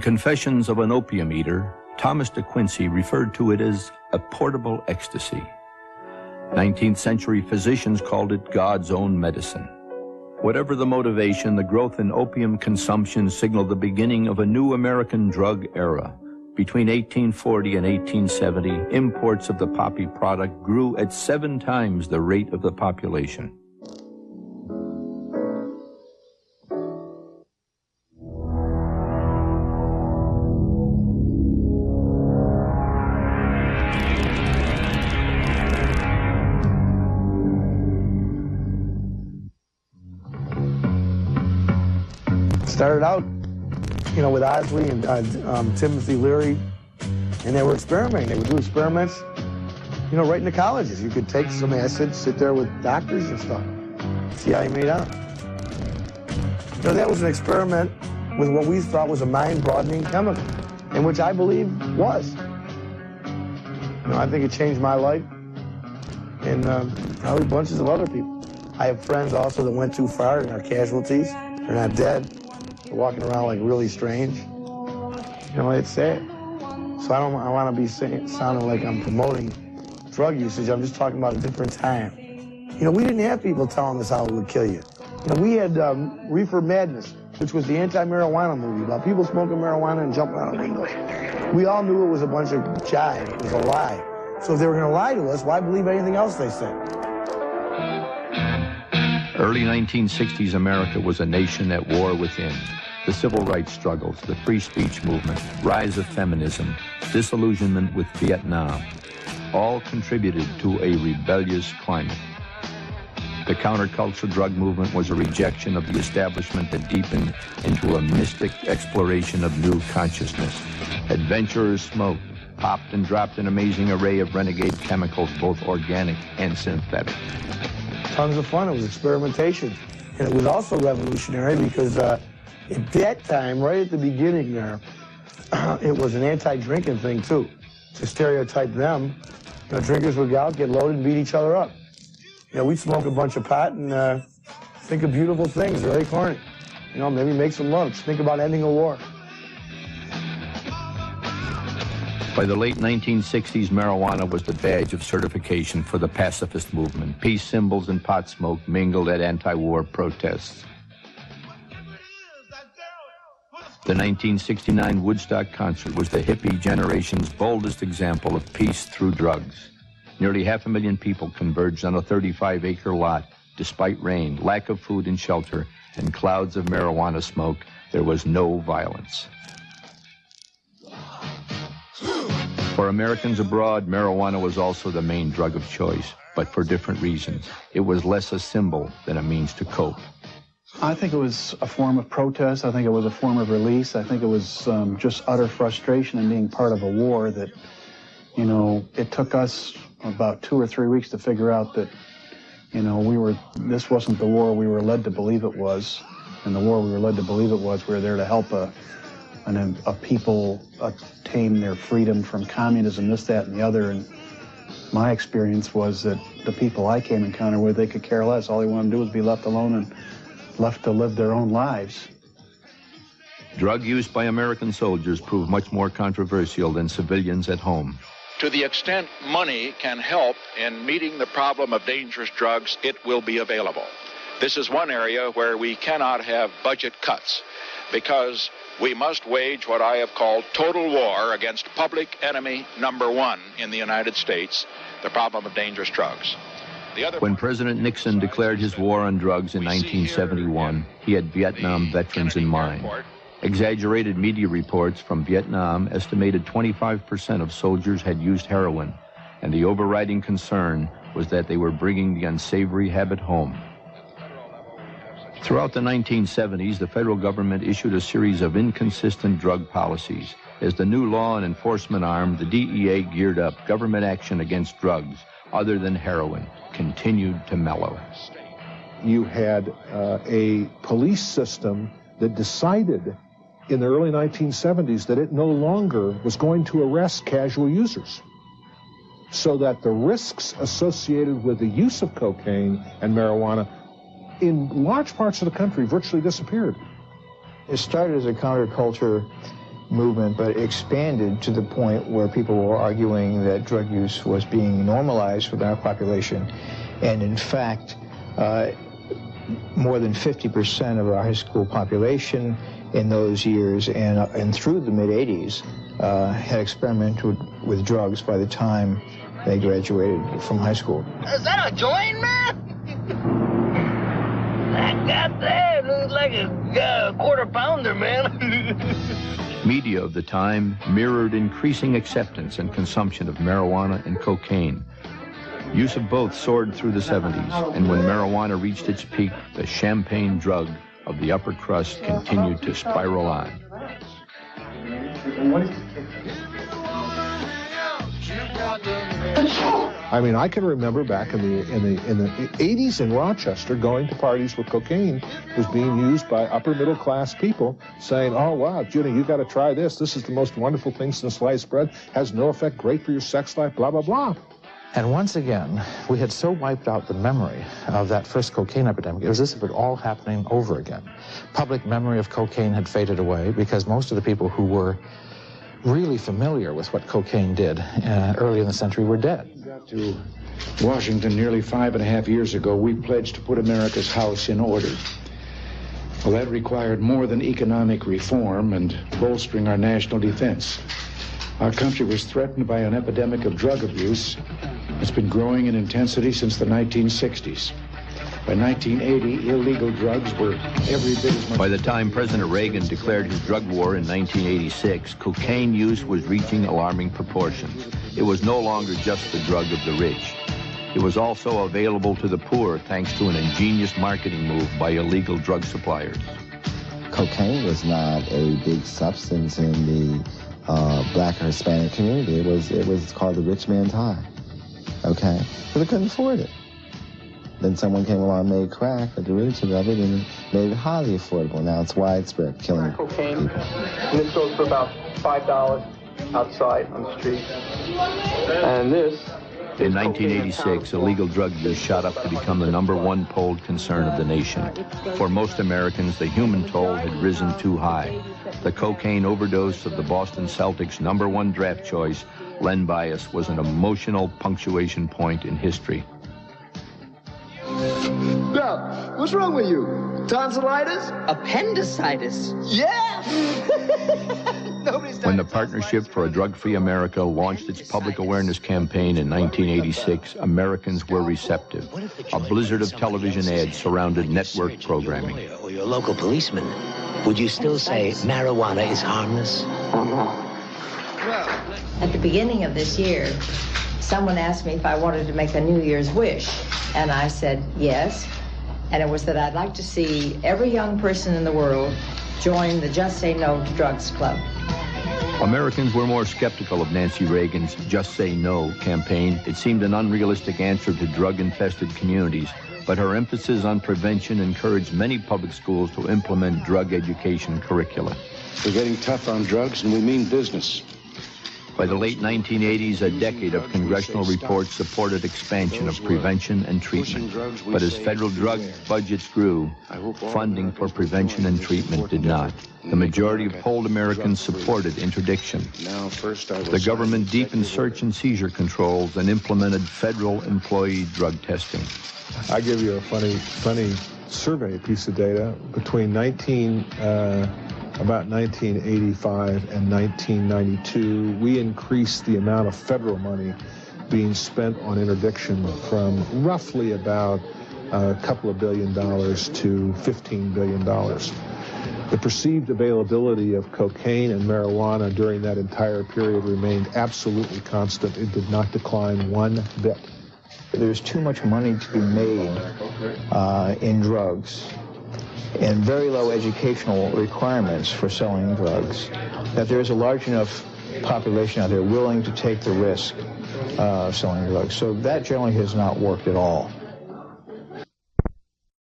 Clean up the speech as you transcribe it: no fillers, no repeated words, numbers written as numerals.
In Confessions of an Opium Eater, Thomas de Quincey referred to it as a portable ecstasy. 19th century physicians called it God's own medicine. Whatever the motivation, the growth in opium consumption signaled the beginning of a new American drug era. Between 1840 and 1870, imports of the poppy product grew at 7 times the rate of the population. Started out, with Osley and Timothy Leary, and they were experimenting. They would do experiments, right in the colleges. You could take some acid, sit there with doctors and stuff, see how you made out. That was an experiment with what we thought was a mind-broadening chemical, and which I believe was. I think it changed my life, and probably bunches of other people. I have friends also that went too far and are casualties. They're not dead. They're walking around like really strange. It's sad. So I want to be sounding like I'm promoting drug usage. I'm just talking about a different time. We didn't have people telling us how it would kill you. We had Reefer Madness, which was the anti-marijuana movie about people smoking marijuana and jumping out of windows. We all knew it was a bunch of jive. It was a lie. So if they were going to lie to us, why believe anything else they said? Early 1960s America was a nation at war within. The civil rights struggles, the free speech movement, rise of feminism, disillusionment with Vietnam, all contributed to a rebellious climate. The counterculture drug movement was a rejection of the establishment that deepened into a mystic exploration of new consciousness. Adventurers smoked, popped and dropped an amazing array of renegade chemicals, both organic and synthetic. Tons of fun. It was experimentation. And it was also revolutionary because at that time, right at the beginning there, it was an anti-drinking thing too. To stereotype them, drinkers would go out, get loaded, and beat each other up. We'd smoke a bunch of pot and think of beautiful things, very corny. Maybe make some love, think about ending a war. By the late 1960s, marijuana was the badge of certification for the pacifist movement. Peace symbols and pot smoke mingled at anti-war protests. The 1969 Woodstock concert was the hippie generation's boldest example of peace through drugs. Nearly 500,000 people converged on a 35-acre lot. Despite rain, lack of food and shelter, and clouds of marijuana smoke, there was no violence. For Americans abroad, marijuana was also the main drug of choice, but for different reasons. It was less a symbol than a means to cope. I think it was a form of protest. I think it was a form of release. I think it was just utter frustration and being part of a war that, it took us about 2 or 3 weeks to figure out that, this wasn't the war we were led to believe it was. And the war we were led to believe it was, we were there to help a people attain their freedom from communism, this, that, and the other. And my experience was that the people I came in encounter with, they could care less. All they wanted to do was be left alone and left to live their own lives. Drug use by American soldiers proved much more controversial than civilians at home. To the extent money can help in meeting the problem of dangerous drugs, it will be available. This is one area where we cannot have budget cuts, because we must wage what I have called total war against public enemy number one in the United States, the problem of dangerous drugs. When President Nixon declared his war on drugs in 1971, he had Vietnam veterans in mind. Exaggerated media reports from Vietnam estimated 25% of soldiers had used heroin, and the overriding concern was that they were bringing the unsavory habit home. Throughout the 1970s, the federal government issued a series of inconsistent drug policies. As the new law and enforcement arm, the DEA geared up. Government action against drugs, other than heroin, continued to mellow. You had a police system that decided in the early 1970s that it no longer was going to arrest casual users, so that the risks associated with the use of cocaine and marijuana in large parts of the country virtually disappeared. It started as a counterculture movement, but expanded to the point where people were arguing that drug use was being normalized within our population. And in fact, more than 50% of our high school population in those years and through the mid-'80s had experimented with drugs by the time they graduated from high school. Is that a joint, man? That goddamn looks like a quarter pounder, man. Media of the time mirrored increasing acceptance and consumption of marijuana and cocaine. Use of both soared through the 70s, and when marijuana reached its peak, the champagne drug of the upper crust continued to spiral on. I mean, I can remember back in the 80s in Rochester, going to parties where cocaine was being used by upper middle class people, saying, "Oh wow, Judy, you got to try this. This is the most wonderful thing since sliced bread. Has no effect, great for your sex life, blah blah blah." And once again, we had so wiped out the memory of that first cocaine epidemic. It was as if it all happening over again. Public memory of cocaine had faded away because most of the people who were really familiar with what cocaine did early in the century were dead. To Washington nearly 5.5 years ago, we pledged to put America's house in order. Well, that required more than economic reform and bolstering our national defense. Our country was threatened by an epidemic of drug abuse. It's been growing in intensity since the 1960s. By 1980, illegal drugs were every bit as much... By the time President Reagan declared his drug war in 1986, cocaine use was reaching alarming proportions. It was no longer just the drug of the rich. It was also available to the poor thanks to an ingenious marketing move by illegal drug suppliers. Cocaine was not a big substance in the black or Hispanic community. It was called the rich man's high, okay? But they couldn't afford it. Then someone came along and made crack, a derivative of it, and made it highly affordable. Now it's widespread, killing cocaine. people. And this goes for about $5 outside on the street. And this... In 1986, illegal drug use shot up to become the #1 polled concern of the nation. For most Americans, the human toll had risen too high. The cocaine overdose of the Boston Celtics' #1 draft choice, Len Bias, was an emotional punctuation point in history. Now, what's wrong with you? Tonsillitis? Appendicitis? Yeah! When the Partnership for a Drug-Free America launched its public awareness campaign in 1986, Americans were receptive. A blizzard of television ads surrounded network programming. Or your local policeman, would you still say marijuana is harmless? At the beginning of this year, someone asked me if I wanted to make a New Year's wish, and I said yes, and it was that I'd like to see every young person in the world join the Just Say No to Drugs Club. Americans were more skeptical of Nancy Reagan's Just Say No campaign. It seemed an unrealistic answer to drug-infested communities, but her emphasis on prevention encouraged many public schools to implement drug education curricula. We're getting tough on drugs, and we mean business. By the late 1980s, a decade of congressional reports supported expansion of prevention and treatment. But as federal drug budgets grew, funding for prevention and treatment did not. The majority of polled Americans supported interdiction. The government deepened search and seizure controls and implemented federal employee drug testing. I give you a funny survey piece of data. Between about 1985 and 1992, we increased the amount of federal money being spent on interdiction from roughly about a couple of $2 billion to $15 billion. The perceived availability of cocaine and marijuana during that entire period remained absolutely constant. It did not decline one bit. There's too much money to be made in drugs and very low educational requirements for selling drugs, that there's a large enough population out there willing to take the risk of selling drugs. So that generally has not worked at all.